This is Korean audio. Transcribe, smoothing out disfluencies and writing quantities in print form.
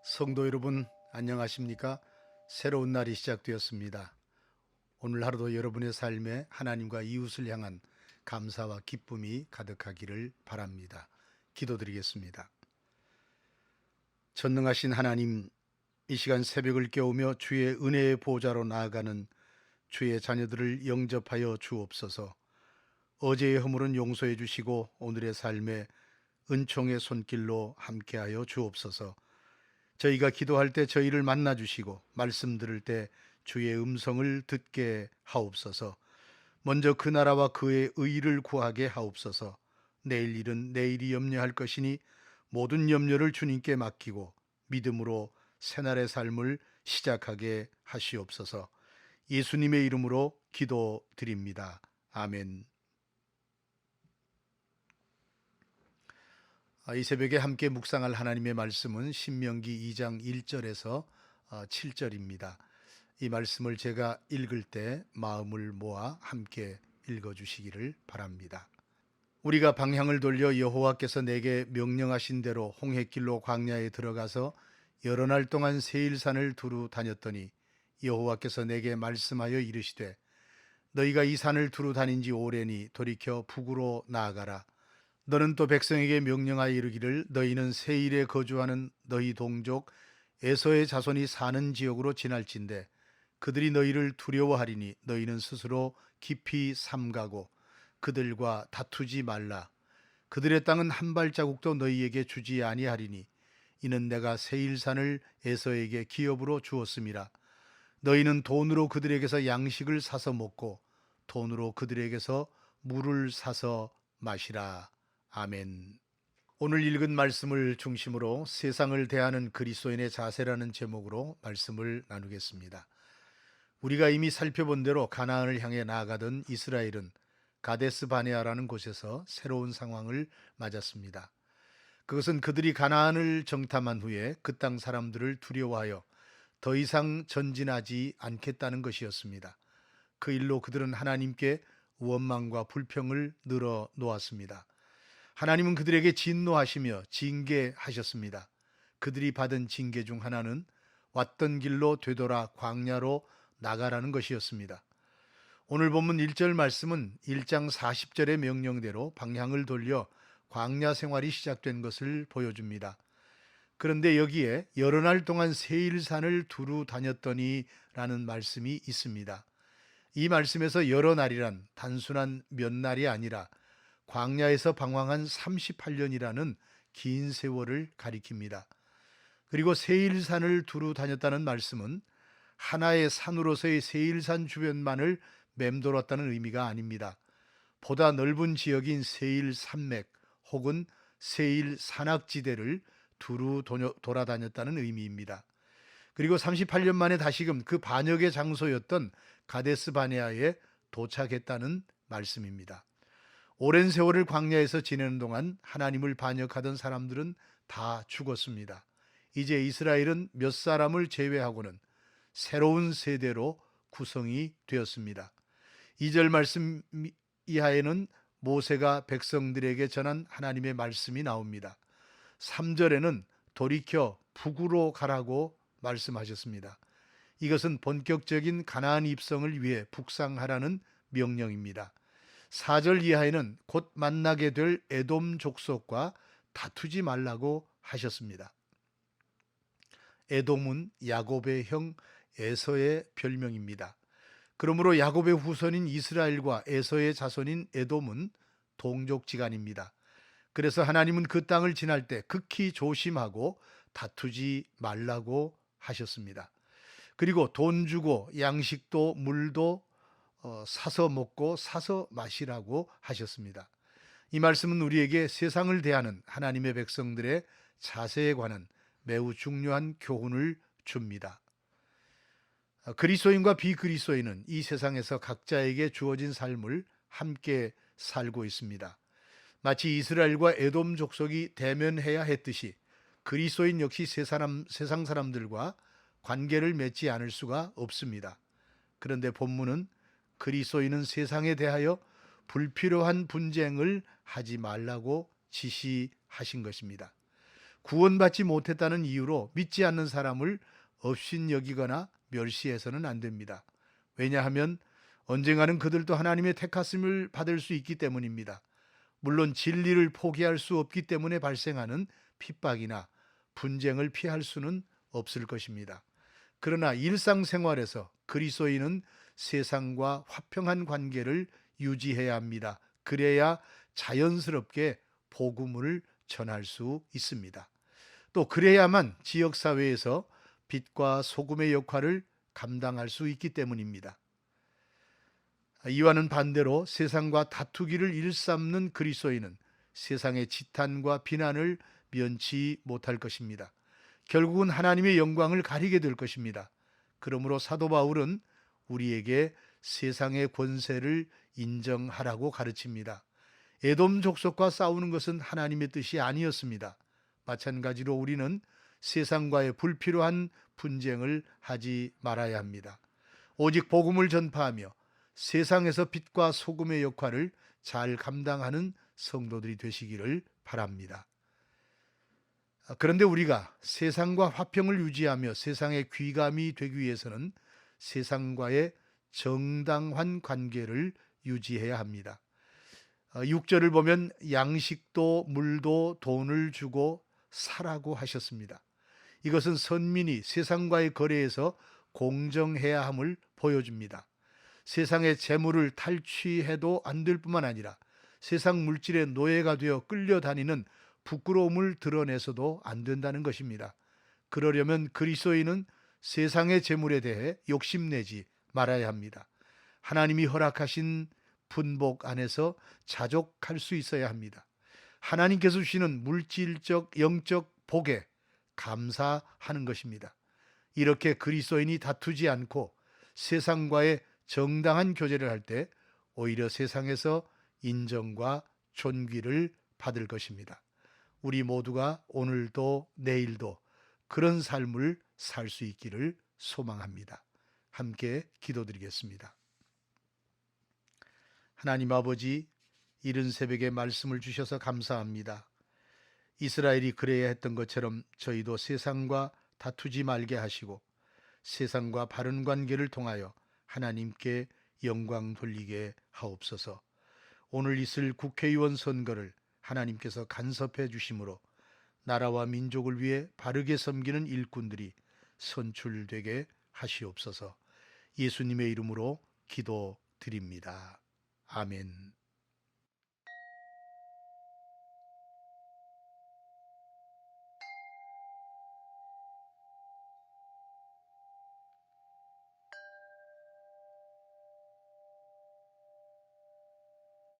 성도 여러분, 안녕하십니까? 새로운 날이 시작되었습니다. 오늘 하루도 여러분의 삶에 하나님과 이웃을 향한 감사와 기쁨이 가득하기를 바랍니다. 기도드리겠습니다. 전능하신 하나님, 이 시간 새벽을 깨우며 주의 은혜의 보좌로 나아가는 주의 자녀들을 영접하여 주옵소서. 어제의 허물은 용서해 주시고 오늘의 삶에 은총의 손길로 함께하여 주옵소서. 저희가 기도할 때 저희를 만나 주시고 말씀 들을 때 주의 음성을 듣게 하옵소서. 먼저 그 나라와 그의 의를 구하게 하옵소서. 내일 일은 내일이 염려할 것이니 모든 염려를 주님께 맡기고 믿음으로 새날의 삶을 시작하게 하시옵소서. 예수님의 이름으로 기도드립니다. 아멘. 이 새벽에 함께 묵상할 하나님의 말씀은 신명기 2장 1절에서 7절입니다. 이 말씀을 제가 읽을 때 마음을 모아 함께 읽어주시기를 바랍니다. 우리가 방향을 돌려 여호와께서 내게 명령하신 대로 홍해길로 광야에 들어가서 여러 날 동안 세일산을 두루 다녔더니 여호와께서 내게 말씀하여 이르시되 너희가 이 산을 두루 다닌 지 오래니 돌이켜 북으로 나아가라. 너는 또 백성에게 명령하여 이르기를 너희는 세일에 거주하는 너희 동족 에서의 자손이 사는 지역으로 지날진대 그들이 너희를 두려워하리니 너희는 스스로 깊이 삼가고 그들과 다투지 말라. 그들의 땅은 한 발자국도 너희에게 주지 아니하리니 이는 내가 세일산을 에서에게 기업으로 주었음이라. 너희는 돈으로 그들에게서 양식을 사서 먹고 돈으로 그들에게서 물을 사서 마시라. 아멘. 오늘 읽은 말씀을 중심으로 세상을 대하는 그리스도인의 자세라는 제목으로 말씀을 나누겠습니다. 우리가 이미 살펴본 대로 가나안을 향해 나아가던 이스라엘은 가데스 바네아라는 곳에서 새로운 상황을 맞았습니다. 그것은 그들이 가나안을 정탐한 후에 그 땅 사람들을 두려워하여 더 이상 전진하지 않겠다는 것이었습니다. 그 일로 그들은 하나님께 원망과 불평을 늘어 놓았습니다. 하나님은 그들에게 진노하시며 징계하셨습니다. 그들이 받은 징계 중 하나는 왔던 길로 되돌아 광야로 나가라는 것이었습니다. 오늘 본문 1절 말씀은 1장 40절의 명령대로 방향을 돌려 광야 생활이 시작된 것을 보여줍니다. 그런데 여기에 여러 날 동안 세일산을 두루 다녔더니 라는 말씀이 있습니다. 이 말씀에서 여러 날이란 단순한 몇 날이 아니라 광야에서 방황한 38년이라는 긴 세월을 가리킵니다. 그리고 세일산을 두루 다녔다는 말씀은 하나의 산으로서의 세일산 주변만을 맴돌았다는 의미가 아닙니다. 보다 넓은 지역인 세일 산맥 혹은 세일 산악지대를 두루 돌아다녔다는 의미입니다. 그리고 38년 만에 다시금 그 반역의 장소였던 가데스 바네아에 도착했다는 말씀입니다. 오랜 세월을 광야에서 지내는 동안 하나님을 반역하던 사람들은 다 죽었습니다. 이제 이스라엘은 몇 사람을 제외하고는 새로운 세대로 구성이 되었습니다. 2절 말씀 이하에는 모세가 백성들에게 전한 하나님의 말씀이 나옵니다. 3절에는 돌이켜 북으로 가라고 말씀하셨습니다. 이것은 본격적인 가나안 입성을 위해 북상하라는 명령입니다. 4절 이하에는 곧 만나게 될 에돔 족속과 다투지 말라고 하셨습니다. 에돔은 야곱의 형 에서의 별명입니다. 그러므로 야곱의 후손인 이스라엘과 에서의 자손인 에돔은 동족지간입니다. 그래서 하나님은 그 땅을 지날 때 극히 조심하고 다투지 말라고 하셨습니다. 그리고 돈 주고 양식도 물도 사서 먹고 사서 마시라고 하셨습니다. 이 말씀은 우리에게 세상을 대하는 하나님의 백성들의 자세에 관한 매우 중요한 교훈을 줍니다. 그리스도인과 비그리스도인은 이 세상에서 각자에게 주어진 삶을 함께 살고 있습니다. 마치 이스라엘과 에돔 족속이 대면해야 했듯이 그리스도인 역시 세상 사람들과 관계를 맺지 않을 수가 없습니다. 그런데 본문은 그리스도인은 세상에 대하여 불필요한 분쟁을 하지 말라고 지시하신 것입니다. 구원받지 못했다는 이유로 믿지 않는 사람을 업신여기거나 멸시해서는 안 됩니다. 왜냐하면 언젠가는 그들도 하나님의 택하심을 받을 수 있기 때문입니다. 물론 진리를 포기할 수 없기 때문에 발생하는 핍박이나 분쟁을 피할 수는 없을 것입니다. 그러나 일상생활에서 그리스도인은 세상과 화평한 관계를 유지해야 합니다. 그래야 자연스럽게 복음을 전할 수 있습니다. 또 그래야만 지역사회에서 빛과 소금의 역할을 감당할 수 있기 때문입니다. 이와는 반대로 세상과 다투기를 일삼는 그리스도인은 세상의 지탄과 비난을 면치 못할 것입니다. 결국은 하나님의 영광을 가리게 될 것입니다. 그러므로 사도 바울은 우리에게 세상의 권세를 인정하라고 가르칩니다. 에돔 족속과 싸우는 것은 하나님의 뜻이 아니었습니다. 마찬가지로 우리는 세상과의 불필요한 분쟁을 하지 말아야 합니다. 오직 복음을 전파하며 세상에서 빛과 소금의 역할을 잘 감당하는 성도들이 되시기를 바랍니다. 그런데 우리가 세상과 화평을 유지하며 세상의 귀감이 되기 위해서는 세상과의 정당한 관계를 유지해야 합니다. 6절을 보면 양식도 물도 돈을 주고 사라고 하셨습니다. 이것은 선민이 세상과의 거래에서 공정해야 함을 보여줍니다. 세상의 재물을 탈취해도 안 될 뿐만 아니라 세상 물질의 노예가 되어 끌려다니는 부끄러움을 드러내서도 안 된다는 것입니다. 그러려면 그리스도인은 세상의 재물에 대해 욕심내지 말아야 합니다. 하나님이 허락하신 분복 안에서 자족할 수 있어야 합니다. 하나님께서 주시는 물질적, 영적 복에 감사하는 것입니다. 이렇게 그리스도인이 다투지 않고 세상과의 정당한 교제를 할 때 오히려 세상에서 인정과 존귀를 받을 것입니다. 우리 모두가 오늘도 내일도 그런 삶을 살 수 있기를 소망합니다. 함께 기도드리겠습니다. 하나님 아버지, 이른 새벽에 말씀을 주셔서 감사합니다. 이스라엘이 그래야 했던 것처럼 저희도 세상과 다투지 말게 하시고 세상과 바른 관계를 통하여 하나님께 영광 돌리게 하옵소서. 오늘 있을 국회의원 선거를 하나님께서 간섭해 주심으로 나라와 민족을 위해 바르게 섬기는 일꾼들이 선출되게 하시옵소서. 예수님의 이름으로 기도드립니다. 아멘.